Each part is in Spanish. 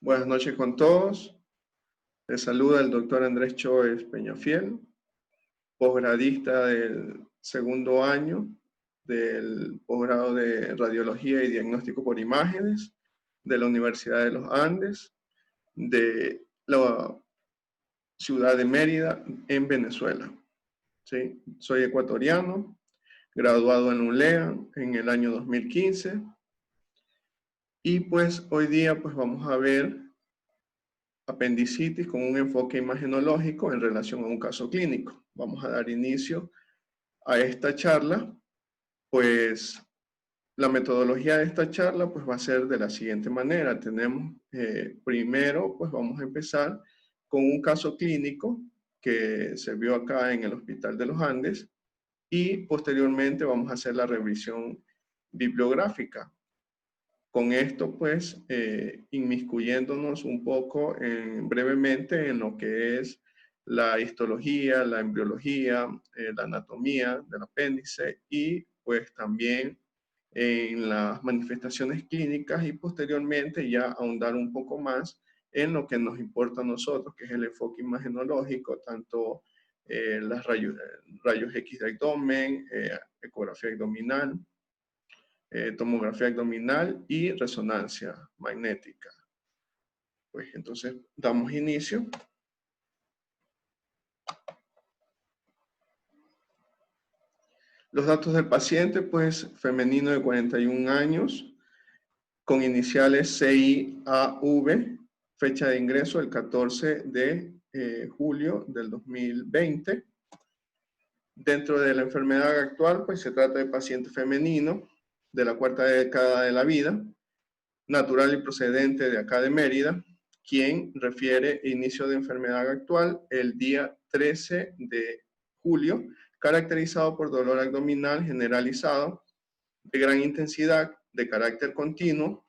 Buenas noches con todos. Les saluda el doctor Andrés Choes Peñafiel, posgradista del segundo año del posgrado de Radiología y Diagnóstico por Imágenes de la Universidad de los Andes, de la ciudad de Mérida, en Venezuela. ¿Sí? Soy ecuatoriano, graduado en UNLEA en el año 2015. Y pues hoy día pues vamos a ver apendicitis con un enfoque imagenológico en relación a un caso clínico. Vamos a dar inicio a esta charla, pues la metodología de esta charla pues va a ser de la siguiente manera. Tenemos primero pues vamos a empezar con un caso clínico que se vio acá en el Hospital de los Andes y posteriormente vamos a hacer la revisión bibliográfica. Con esto, pues, inmiscuyéndonos un poco brevemente en lo que es la histología, la embriología, la anatomía del apéndice y, pues, también en las manifestaciones clínicas y posteriormente ya ahondar un poco más en lo que nos importa a nosotros, que es el enfoque imagenológico, tanto las rayos X de abdomen, ecografía abdominal, tomografía abdominal y resonancia magnética. Pues entonces damos inicio. Los datos del paciente, pues femenino de 41 años, con iniciales CIAV, fecha de ingreso el 14 de julio del 2020. Dentro de la enfermedad actual, pues se trata de paciente femenino de la cuarta década de la vida, natural y procedente de acá de Mérida, quien refiere inicio de enfermedad actual el día 13 de julio, caracterizado por dolor abdominal generalizado, de gran intensidad, de carácter continuo,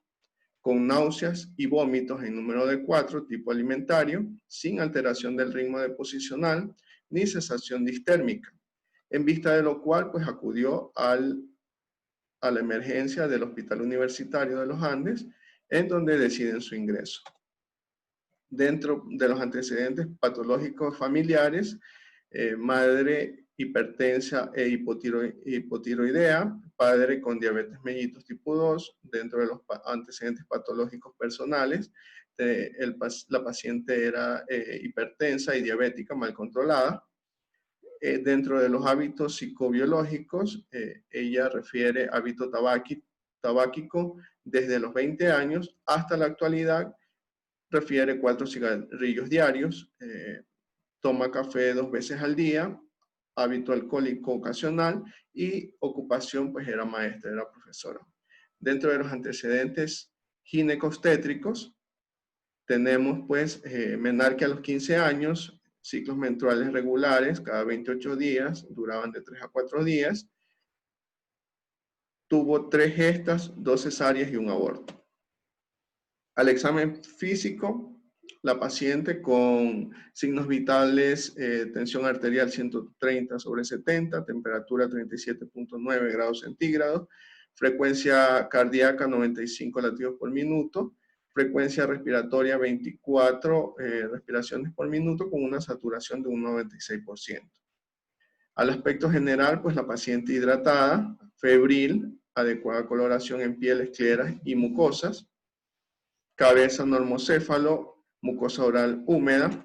con náuseas y vómitos en número de 4, tipo alimentario, sin alteración del ritmo deposicional, ni cesación distérmica. En vista de lo cual, pues acudió a la emergencia del Hospital Universitario de los Andes, en donde deciden su ingreso. Dentro de los antecedentes patológicos familiares, madre hipertensa e hipotiroidea, padre con diabetes mellitus tipo 2, dentro de los antecedentes patológicos personales, la paciente era hipertensa y diabética mal controlada. Dentro de los hábitos psicobiológicos, ella refiere hábito tabáquico desde los 20 años hasta la actualidad, refiere 4 cigarrillos diarios, toma café 2 veces al día, hábito alcohólico ocasional y ocupación, pues era maestra, era profesora. Dentro de los antecedentes ginecobstétricos, tenemos pues menarquia a los 15 años, ciclos menstruales regulares cada 28 días, duraban de 3 a 4 días, tuvo 3 gestas, 2 cesáreas y un aborto. Al examen físico, la paciente con signos vitales, tensión arterial 130/70, temperatura 37.9 grados centígrados, frecuencia cardíaca 95 latidos por minuto, frecuencia respiratoria 24 respiraciones por minuto con una saturación de un 96%. Al aspecto general, pues la paciente hidratada, febril, adecuada coloración en piel, escleras y mucosas, cabeza normocéfalo, mucosa oral húmeda.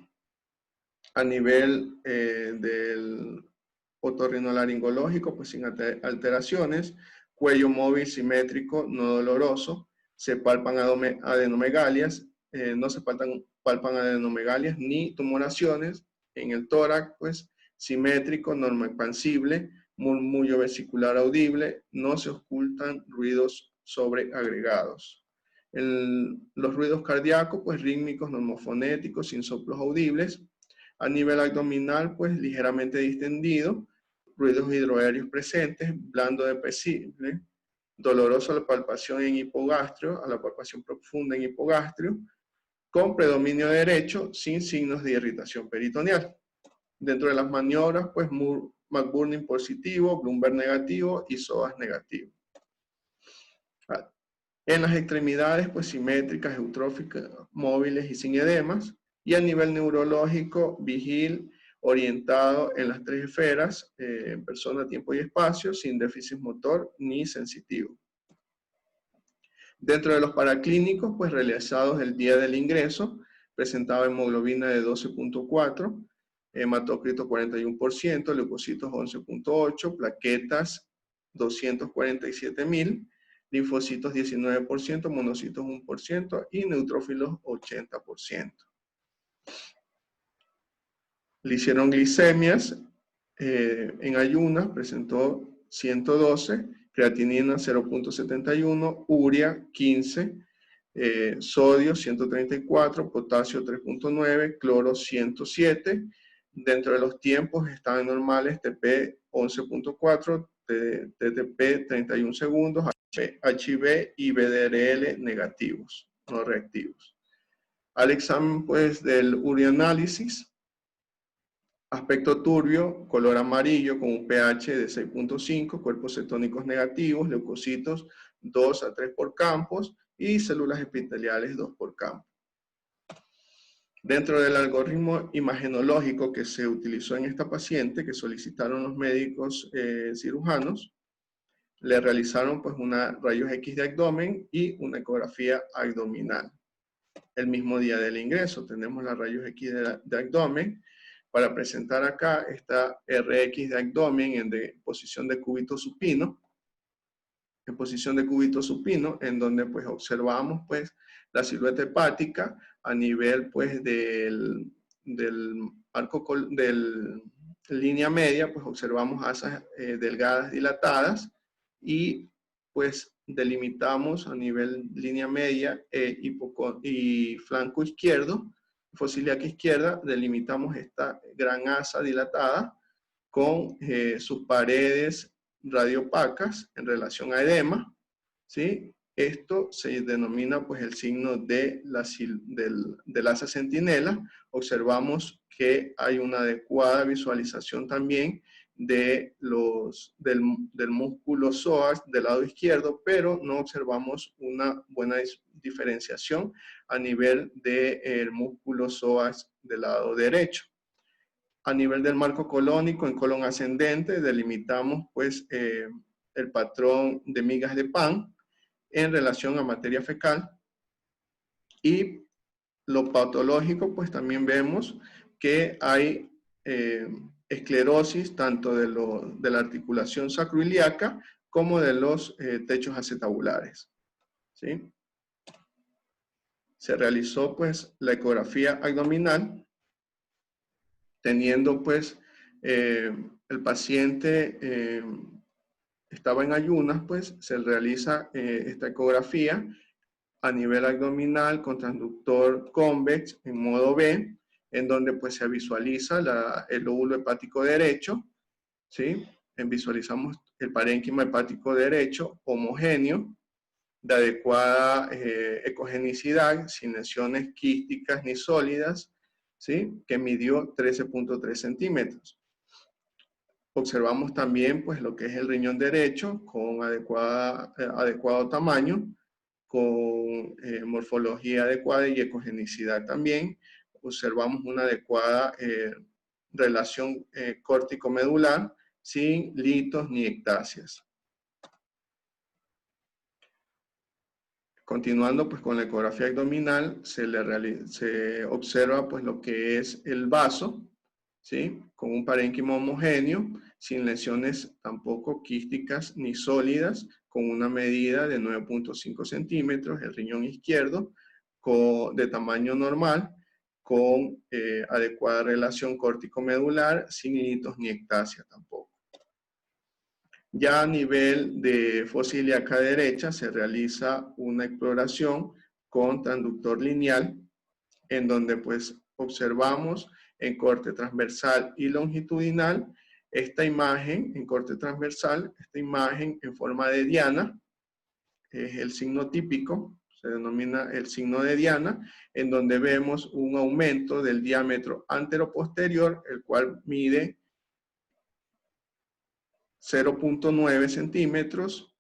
A nivel del otorrinolaringológico, pues sin alteraciones, cuello móvil, simétrico, no doloroso, se palpan adenomegalias, no se palpan adenomegalias ni tumoraciones. En el tórax, pues simétrico, normoexpansible, murmullo vesicular audible, no se ocultan ruidos sobreagregados. Los ruidos cardíacos, pues rítmicos, normofonéticos, sin soplos audibles. A nivel abdominal, pues ligeramente distendido, ruidos hidroaéreos presentes, blando de pesible, doloroso a la palpación en hipogastrio, a la palpación profunda en hipogastrio, con predominio derecho, sin signos de irritación peritoneal. Dentro de las maniobras, pues McBurney positivo, Bloomberg negativo y SOAS negativo. En las extremidades, pues simétricas, eutróficas, móviles y sin edemas. Y a nivel neurológico, vigil, orientado en las tres esferas, en persona, tiempo y espacio, sin déficit motor ni sensitivo. Dentro de los paraclínicos, pues realizados el día del ingreso, presentaba hemoglobina de 12.4, hematócrito 41%, leucocitos 11.8, plaquetas 247.000, linfocitos 19%, monocitos 1% y neutrófilos 80%. Le hicieron glicemias en ayunas, presentó 112, creatinina 0.71, urea 15, sodio 134, potasio 3.9, cloro 107. Dentro de los tiempos estaban normales TP 11.4, TTP 31 segundos, HIV y BDRL negativos, no reactivos. Al examen pues del ureanálisis, aspecto turbio, color amarillo con un pH de 6.5, cuerpos cetónicos negativos, leucocitos 2 a 3 por campos y células epiteliales 2 por campo. Dentro del algoritmo imagenológico que se utilizó en esta paciente, que solicitaron los médicos cirujanos, le realizaron pues una rayos X de abdomen y una ecografía abdominal. El mismo día del ingreso tenemos las rayos X de abdomen. Para presentar acá esta RX de abdomen en posición de cúbito supino. En posición de cúbito supino, en donde pues observamos pues la silueta hepática a nivel pues del arco, del línea media, pues observamos asas delgadas dilatadas y pues delimitamos a nivel línea media y flanco izquierdo, fosa ilíaca izquierda, delimitamos esta gran asa dilatada con sus paredes radiopacas en relación a edema, ¿sí? Esto se denomina pues el signo de del asa centinela. Observamos que hay una adecuada visualización también de del músculo psoas del lado izquierdo, pero no observamos una buena diferenciación a nivel del músculo psoas del lado derecho. A nivel del marco colónico, en colon ascendente, delimitamos pues el patrón de migas de pan en relación a materia fecal. Y lo patológico, pues también vemos que hay esclerosis tanto de la articulación sacroiliaca como de los techos acetabulares, ¿sí? Se realizó pues la ecografía abdominal, teniendo pues el paciente estaba en ayunas, pues se realiza esta ecografía a nivel abdominal con transductor convex en modo B, en donde pues se visualiza el lóbulo hepático derecho, ¿sí? Visualizamos el parénquima hepático derecho homogéneo, de adecuada ecogenicidad, sin lesiones quísticas ni sólidas, ¿sí? Que midió 13.3 centímetros. Observamos también pues lo que es el riñón derecho con adecuado tamaño, con morfología adecuada y ecogenicidad también. Observamos una adecuada relación córtico-medular sin litos ni ectasias. Continuando pues con la ecografía abdominal, se observa pues lo que es el vaso, ¿sí? Con un parénquima homogéneo, sin lesiones tampoco quísticas ni sólidas, con una medida de 9.5 centímetros, el riñón izquierdo, de tamaño normal, con adecuada relación córtico-medular, sin litos ni ectasia tampoco. Ya a nivel de fosa ilíaca derecha se realiza una exploración con transductor lineal, en donde pues observamos en corte transversal y longitudinal esta imagen en corte transversal, esta imagen en forma de diana, es el signo típico, se denomina el signo de diana, en donde vemos un aumento del diámetro anteroposterior, el cual mide 0.9 centímetros,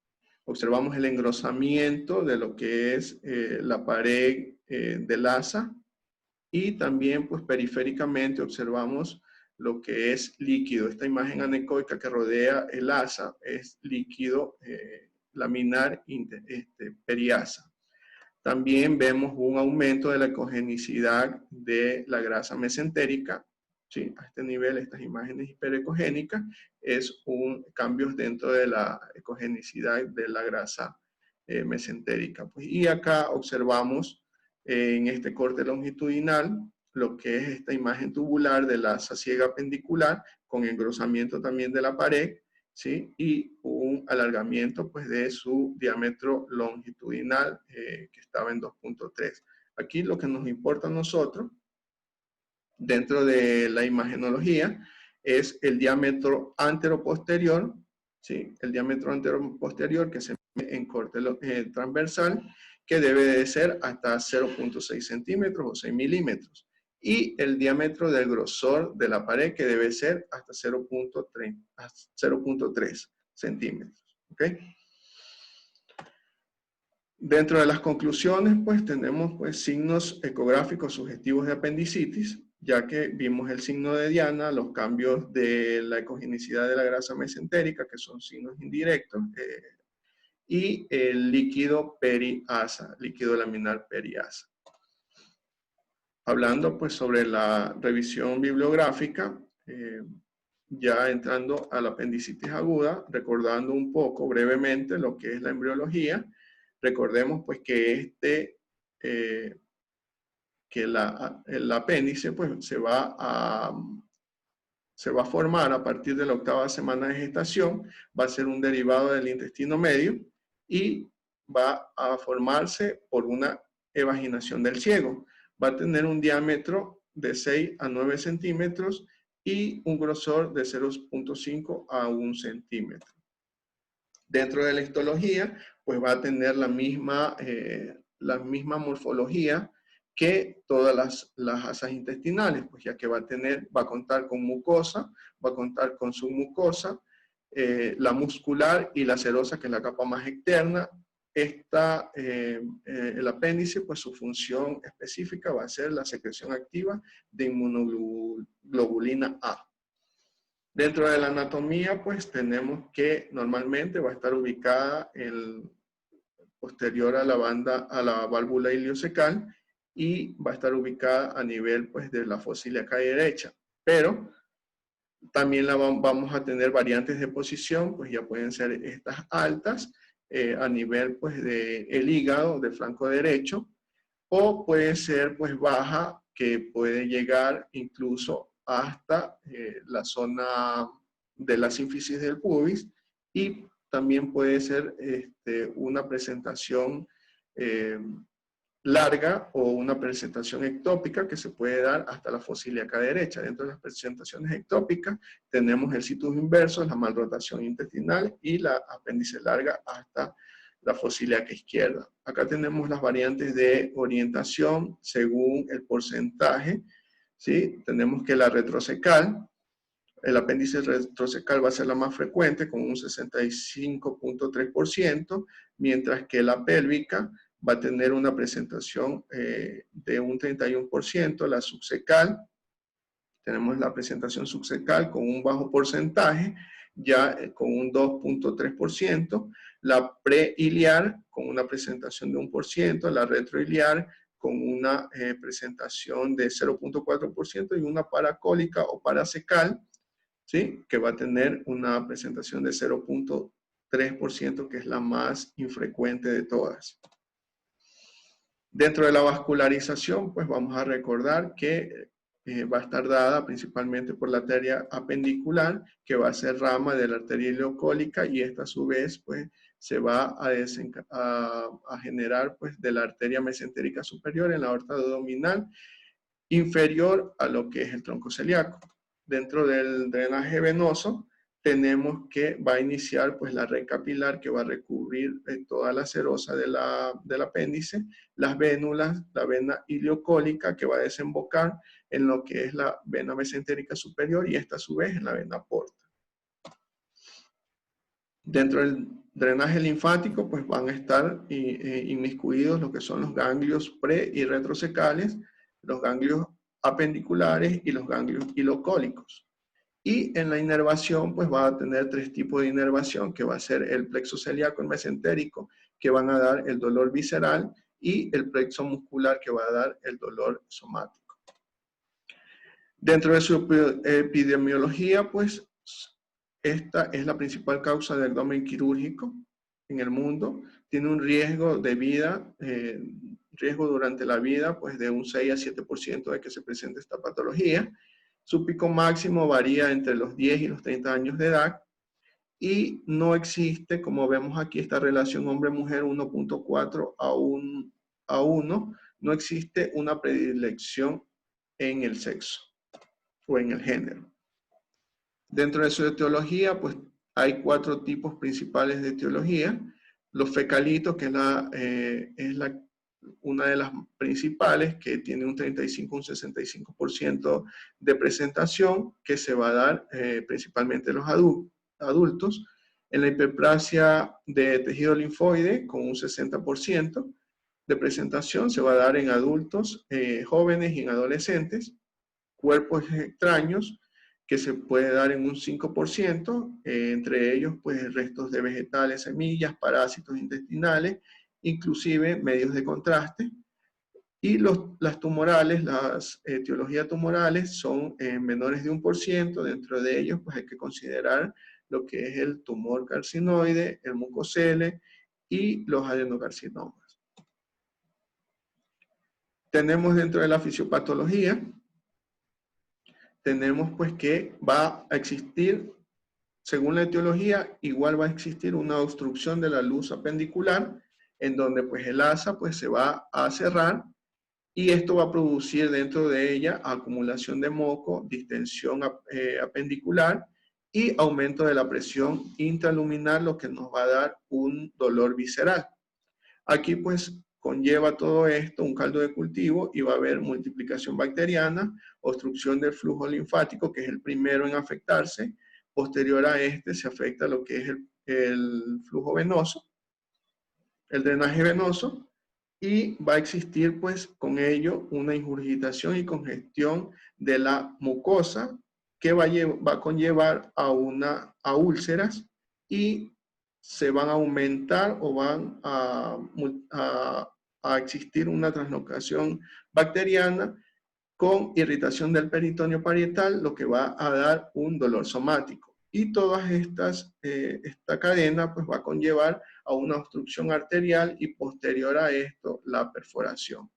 Observamos el engrosamiento de lo que es la pared del asa, y también pues periféricamente observamos lo que es líquido. Esta imagen anecoica que rodea el asa es líquido laminar periasa. También vemos un aumento de la ecogenicidad de la grasa mesentérica. ¿Sí? A este nivel, estas imágenes hiperecogénicas es un cambio dentro de la ecogenicidad de la grasa mesentérica. Pues, y acá observamos en este corte longitudinal lo que es esta imagen tubular de la asa ciega pendicular con engrosamiento también de la pared, ¿sí? Y un alargamiento pues, de su diámetro longitudinal que estaba en 2.3. Aquí lo que nos importa a nosotros, dentro de la imagenología, es el diámetro anteroposterior, ¿sí? El diámetro anteroposterior que se mide en corte transversal, que debe de ser hasta 0.6 centímetros o 6 milímetros. Y el diámetro del grosor de la pared, que debe ser hasta 0.3 centímetros. ¿Okay? Dentro de las conclusiones, pues tenemos pues, signos ecográficos sugestivos de apendicitis, ya que vimos el signo de Diana, los cambios de la ecogenicidad de la grasa mesentérica, que son signos indirectos, y el líquido periasa, líquido laminar periasa. Hablando pues sobre la revisión bibliográfica, ya entrando a la apendicitis aguda, recordando un poco brevemente lo que es la embriología, recordemos pues que el apéndice pues se va a formar a partir de la 8ª semana de gestación, va a ser un derivado del intestino medio y va a formarse por una evaginación del ciego. Va a tener un diámetro de 6 a 9 centímetros y un grosor de 0.5 a 1 centímetro. Dentro de la histología, pues va a tener la misma morfología que todas las asas intestinales, pues ya que va a contar con mucosa, va a contar con submucosa, la muscular y la serosa, que es la capa más externa. El apéndice, pues su función específica va a ser la secreción activa de inmunoglobulina A. Dentro de la anatomía, pues tenemos que normalmente va a estar ubicada posterior a la válvula iliocecal, y va a estar ubicada a nivel pues, de la fosa ilíaca derecha. Pero también vamos a tener variantes de posición, pues ya pueden ser estas altas a nivel pues, del hígado, del flanco derecho, o puede ser pues baja, que puede llegar incluso hasta la zona de la sínfisis del pubis, y también puede ser una presentación larga o una presentación ectópica que se puede dar hasta la fosa ilíaca derecha. Dentro de las presentaciones ectópicas tenemos el situs inverso, la malrotación intestinal y la apéndice larga hasta la fosa ilíaca izquierda. Acá tenemos las variantes de orientación según el porcentaje, ¿sí? Tenemos que la retrocecal, el apéndice retrocecal va a ser la más frecuente con un 65.3%, mientras que la pélvica va a tener una presentación de un 31%, la subcecal, tenemos la presentación subcecal con un bajo porcentaje, ya con un 2.3%, la preiliar con una presentación de 1%, la retroiliar con una presentación de 0.4% y una paracólica o paracecal, ¿sí? Que va a tener una presentación de 0.3%, que es la más infrecuente de todas. Dentro de la vascularización, pues vamos a recordar que va a estar dada principalmente por la arteria apendicular, que va a ser rama de la arteria ileocólica, y esta a su vez pues se va a generar pues de la arteria mesentérica superior en la aorta abdominal, inferior a lo que es el tronco celíaco. Dentro del drenaje venoso tenemos que va a iniciar pues la red capilar, que va a recubrir toda la serosa del apéndice, las vénulas, la vena ileocólica, que va a desembocar en lo que es la vena mesentérica superior, y esta a su vez en la vena porta. Dentro del drenaje linfático, pues van a estar inmiscuidos lo que son los ganglios pre- y retrosecales, los ganglios apendiculares y los ganglios hilocólicos. Y en la inervación, pues va a tener tres tipos de inervación, que va a ser el plexo celíaco, el mesentérico, que van a dar el dolor visceral, y el plexo muscular, que va a dar el dolor somático. Dentro de su epidemiología, pues esta es la principal causa de abdomen quirúrgico en el mundo. Tiene un riesgo de vida, riesgo durante la vida, pues de un 6 a 7% de que se presente esta patología. Su pico máximo varía entre los 10 y los 30 años de edad. Y no existe, como vemos aquí, esta relación hombre-mujer 1.4 a 1. No existe una predilección en el sexo o en el género. Dentro de su etiología, pues hay 4 tipos principales de etiología. Los fecalitos, que es una de las principales, que tiene un 35, un 65% de presentación, que se va a dar principalmente en los adultos. En la hiperplasia de tejido linfoide, con un 60% de presentación, se va a dar en adultos, jóvenes y en adolescentes. Cuerpos extraños, que se puede dar en un 5%, entre ellos pues restos de vegetales, semillas, parásitos intestinales, inclusive medios de contraste. Y las tumorales, las etiologías tumorales son menores de 1%, dentro de ellos pues hay que considerar lo que es el tumor carcinoide, el mucocele y los adenocarcinomas. Tenemos dentro de la fisiopatología, tenemos pues que va a existir, según la etiología, igual va a existir una obstrucción de la luz apendicular, en donde pues el asa pues se va a cerrar, y esto va a producir dentro de ella acumulación de moco, distensión apendicular y aumento de la presión intraluminar, lo que nos va a dar un dolor visceral. Aquí pues conlleva todo esto un caldo de cultivo, y va a haber multiplicación bacteriana, obstrucción del flujo linfático, que es el primero en afectarse. Posterior a este se afecta lo que es el flujo venoso, el drenaje venoso, y va a existir pues con ello una ingurgitación y congestión de la mucosa, que va a conllevar a úlceras, y se van a aumentar o van a existir una translocación bacteriana con irritación del peritoneo parietal, lo que va a dar un dolor somático. Y todas esta cadena pues va a conllevar a una obstrucción arterial, y posterior a esto la perforación.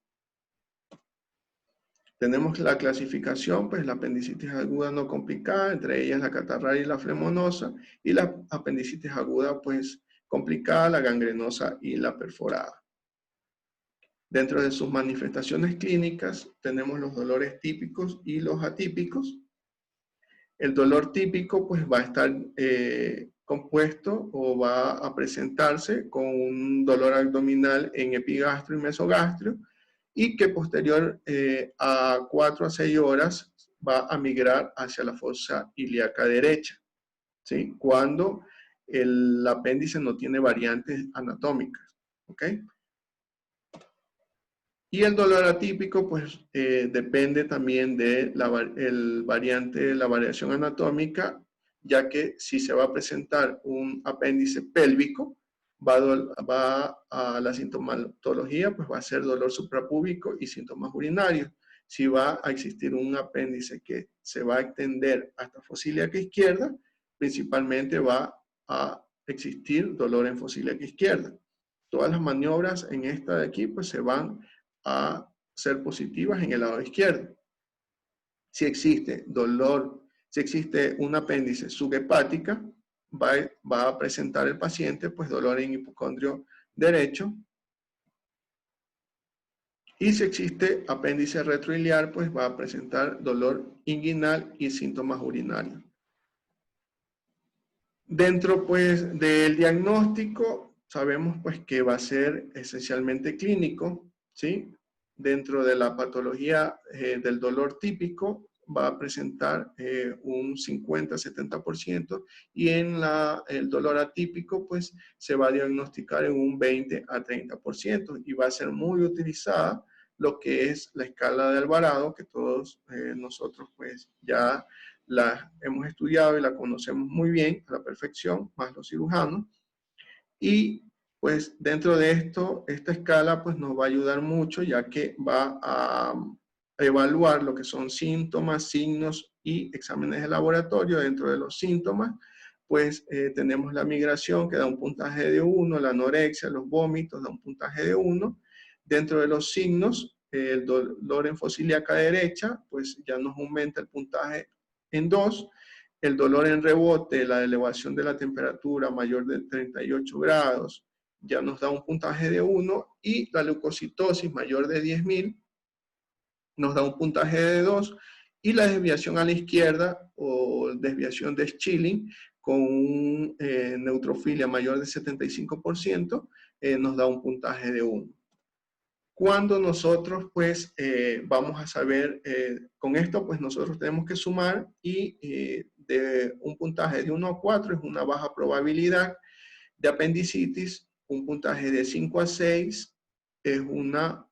Tenemos la clasificación, pues la apendicitis aguda no complicada, entre ellas la catarral y la flemonosa, y la apendicitis aguda pues complicada, la gangrenosa y la perforada. Dentro de sus manifestaciones clínicas tenemos los dolores típicos y los atípicos. El dolor típico pues va a estar compuesto o va a presentarse con un dolor abdominal en epigastrio y mesogastrio, y que posterior a 4 a 6 horas va a migrar hacia la fosa ilíaca derecha, ¿sí? Cuando el apéndice no tiene variantes anatómicas, ¿ok? Y el dolor atípico, pues depende también de la variación anatómica, ya que si se va a presentar un apéndice pélvico, va a la sintomatología, pues va a ser dolor suprapúbico y síntomas urinarios. Si va a existir un apéndice que se va a extender hasta fosa ilíaca izquierda, principalmente va a existir dolor en fosa ilíaca izquierda. Todas las maniobras en esta de aquí, pues se van a ser positivas en el lado izquierdo. Si existe dolor, si existe un apéndice subhepática, va a presentar el paciente pues dolor en hipocondrio derecho. Y si existe apéndice retroiliar, pues va a presentar dolor inguinal y síntomas urinarios. Dentro pues del diagnóstico, sabemos pues que va a ser esencialmente clínico, ¿sí? Dentro de la patología del dolor típico, va a presentar un 50-70% y en el dolor atípico pues se va a diagnosticar en un 20-30% y va a ser muy utilizada lo que es la escala de Alvarado, que todos nosotros pues ya la hemos estudiado y la conocemos muy bien a la perfección, más los cirujanos. Y pues dentro de esto, esta escala pues nos va a ayudar mucho, ya que va a evaluar lo que son síntomas, signos y exámenes de laboratorio. Dentro de los síntomas pues tenemos la migración, que da un puntaje de 1, la anorexia, los vómitos da un puntaje de 1. Dentro de los signos, el dolor en fosa ilíaca derecha pues ya nos aumenta el puntaje en 2. El dolor en rebote, la elevación de la temperatura mayor de 38 grados, ya nos da un puntaje de 1, y la leucocitosis mayor de 10.000 nos da un puntaje de 2, y la desviación a la izquierda o desviación de Schilling con neutrofilia mayor de 75% nos da un puntaje de 1. Cuando nosotros pues vamos a saber, con esto pues nosotros tenemos que sumar, y de un puntaje de 1 a 4 es una baja probabilidad de apendicitis, un puntaje de 5 a 6 es una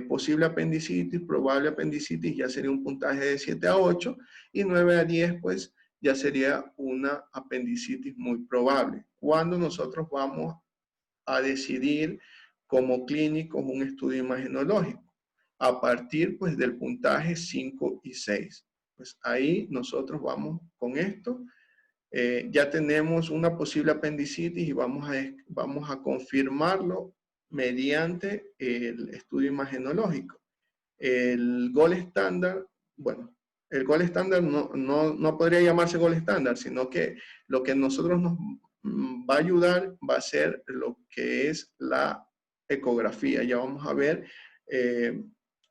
posible apendicitis, probable apendicitis ya sería un puntaje de 7 a 8, y 9 a 10 pues ya sería una apendicitis muy probable. Cuando nosotros vamos a decidir como clínicos un estudio imagenológico, a partir pues del puntaje 5 y 6. Pues ahí nosotros vamos con esto, ya tenemos una posible apendicitis y vamos a confirmarlo mediante el estudio imagenológico. El gol estándar, bueno, el gol estándar no podría llamarse gol estándar, sino que lo que nosotros nos va a ayudar va a ser lo que es la ecografía. Ya vamos a ver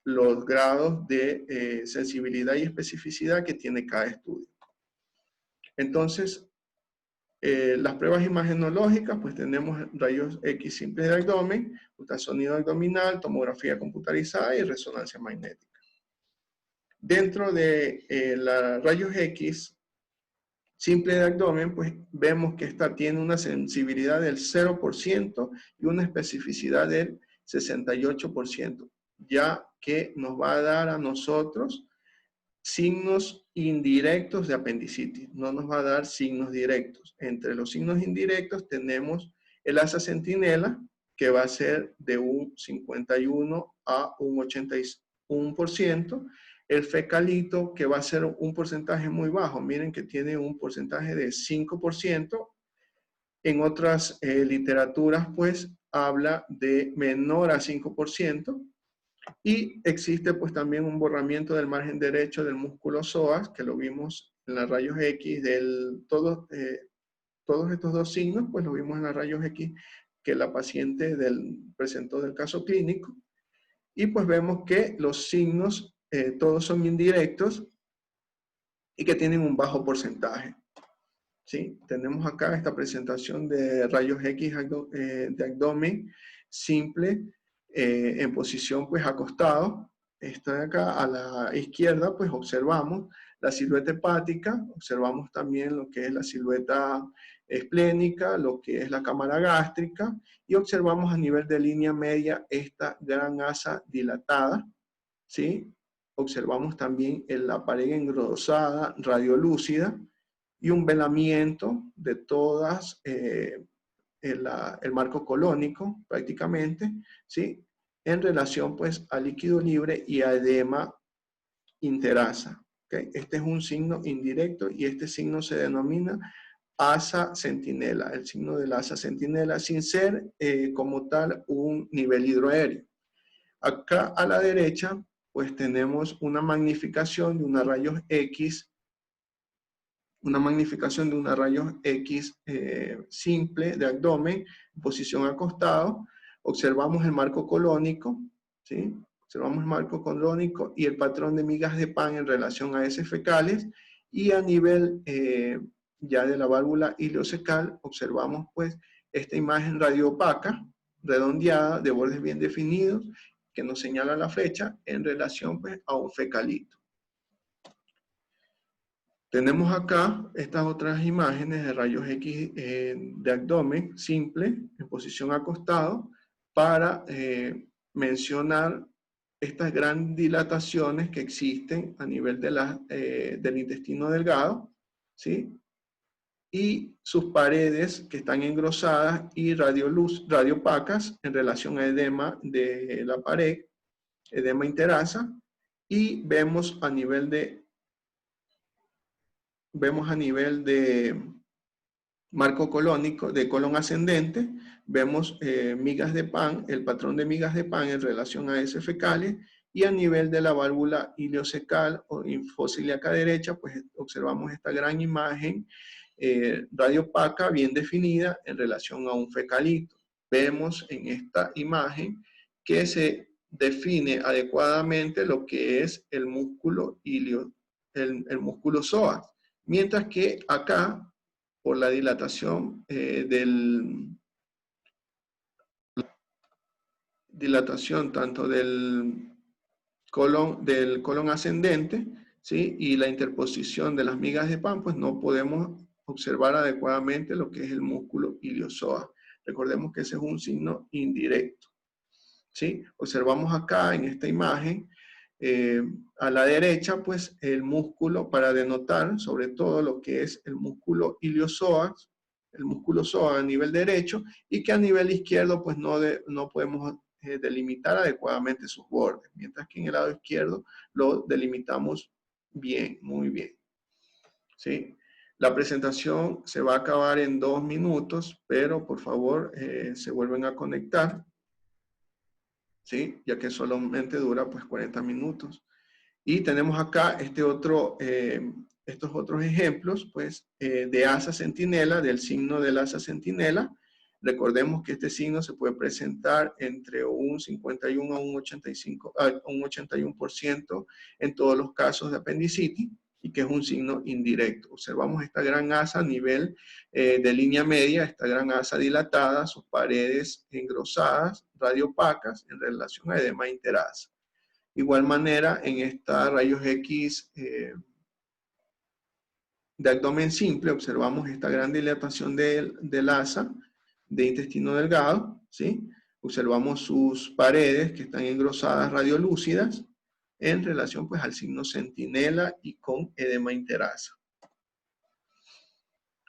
los grados de sensibilidad y especificidad que tiene cada estudio. Entonces, las pruebas imagenológicas, pues tenemos rayos X simples de abdomen, ultrasonido abdominal, tomografía computarizada y resonancia magnética. Dentro de los rayos X simple de abdomen, pues vemos que esta tiene una sensibilidad del 0% y una especificidad del 68%, ya que nos va a dar a nosotros signos indirectos de apendicitis, no nos va a dar signos directos. Entre los signos indirectos tenemos el asa centinela, que va a ser de un 51 a un 81%, el fecalito, que va a ser un porcentaje muy bajo, miren que tiene un porcentaje de 5%, en otras literaturas pues habla de menor a 5%, y existe pues también un borramiento del margen derecho del músculo psoas, que lo vimos en los rayos X, todos estos dos signos pues lo vimos en los rayos X que la paciente presentó del caso clínico, y pues vemos que los signos todos son indirectos y que tienen un bajo porcentaje. ¿Sí? Tenemos acá esta presentación de rayos X de abdomen simple en posición pues acostado. Está de acá a la izquierda, pues observamos la silueta hepática, observamos también lo que es la silueta esplénica, lo que es la cámara gástrica, y observamos a nivel de línea media esta gran asa dilatada, ¿sí? Observamos también en la pared engrosada, radiolúcida, y un velamiento de todas el marco colónico prácticamente, ¿sí? En relación pues a líquido libre y a edema interasa. ¿Okay? Este es un signo indirecto y este signo se denomina asa centinela, el signo del asa centinela, sin ser como tal un nivel hidroaéreo. Acá a la derecha pues tenemos una magnificación de una rayos X, simple de abdomen, en posición acostado. Observamos el marco colónico, ¿sí? Observamos el marco colónico y el patrón de migas de pan en relación a heces fecales, y a nivel ya de la válvula ileocecal observamos pues esta imagen radioopaca, redondeada, de bordes bien definidos, que nos señala la flecha en relación pues a un fecalito. Tenemos acá estas otras imágenes de rayos X de abdomen simple en posición acostado para mencionar estas grandes dilataciones que existen a nivel del intestino delgado, ¿sí? Y sus paredes que están engrosadas y radiopacas en relación a edema de la pared, edema interasa, y vemos a nivel de marco colónico, de colon ascendente, vemos migas de pan, el patrón de migas de pan en relación a heces fecales, y a nivel de la válvula ileocecal o infociliaca derecha, pues observamos esta gran imagen radiopaca bien definida en relación a un fecalito. Vemos en esta imagen que se define adecuadamente lo que es el músculo ilio, el músculo psoas, mientras que acá, por la dilatación tanto del colon ascendente, ¿sí? Y la interposición de las migas de pan, pues no podemos observar adecuadamente lo que es el músculo iliozoa. Recordemos que ese es un signo indirecto, ¿sí? Observamos acá en esta imagen, a la derecha, pues el músculo para denotar sobre todo lo que es el músculo iliozoa, el músculo psoas a nivel derecho, y que a nivel izquierdo pues no podemos delimitar adecuadamente sus bordes, mientras que en el lado izquierdo lo delimitamos bien, muy bien, ¿sí? La presentación se va a acabar en 2 minutos, pero por favor se vuelven a conectar, ¿sí? Ya que solamente dura pues 40 minutos. Y tenemos acá estos otros ejemplos pues, de asa centinela, del signo del asa centinela. Recordemos que este signo se puede presentar entre un 51 a un 85, un 81% en todos los casos de apendicitis, y que es un signo indirecto. Observamos esta gran asa a nivel de línea media, esta gran asa dilatada, sus paredes engrosadas, radiopacas en relación a edema interasa. Igual manera, en esta rayos X de abdomen simple, observamos esta gran dilatación del asa de intestino delgado, ¿sí? Observamos sus paredes que están engrosadas radiolúcidas en relación pues, al signo centinela y con edema interasa.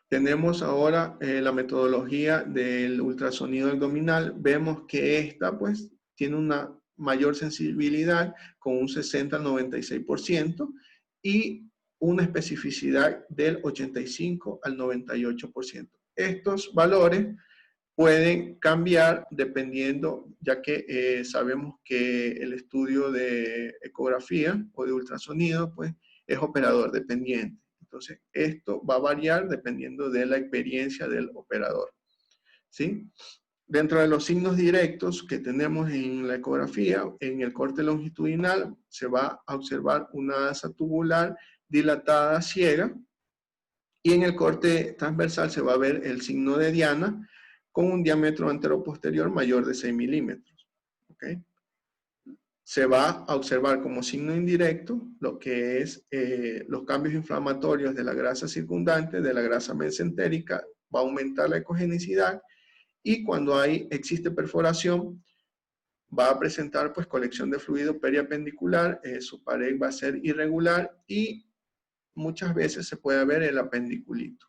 Tenemos ahora la metodología del ultrasonido abdominal. Vemos que esta pues tiene una mayor sensibilidad con un 60 al 96% y una especificidad del 85 al 98%. Estos valores pueden cambiar dependiendo, ya que sabemos que el estudio de ecografía o de ultrasonido pues es operador dependiente. Entonces, esto va a variar dependiendo de la experiencia del operador, ¿sí? Dentro de los signos directos que tenemos en la ecografía, en el corte longitudinal se va a observar una asa tubular dilatada ciega, y en el corte transversal se va a ver el signo de Diana con un diámetro anteroposterior mayor de 6 milímetros. ¿Okay? Se va a observar como signo indirecto lo que es los cambios inflamatorios de la grasa circundante, de la grasa mesentérica, va a aumentar la ecogenicidad, y cuando existe perforación, va a presentar pues colección de fluido periapendicular, su pared va a ser irregular y muchas veces se puede ver el apendiculito.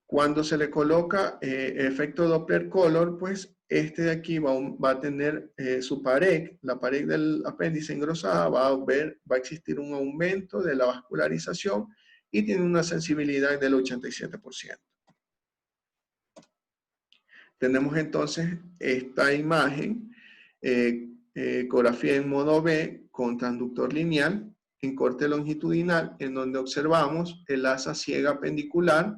Cuando se le coloca efecto Doppler Color, pues este de aquí va a tener su pared, la pared del apéndice engrosada, va a existir un aumento de la vascularización y tiene una sensibilidad del 87%. Tenemos entonces esta imagen, ecografía en modo B con transductor lineal en corte longitudinal, en donde observamos el asa ciega apendicular,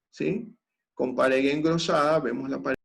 ¿sí? Con pared engrosada, vemos la pared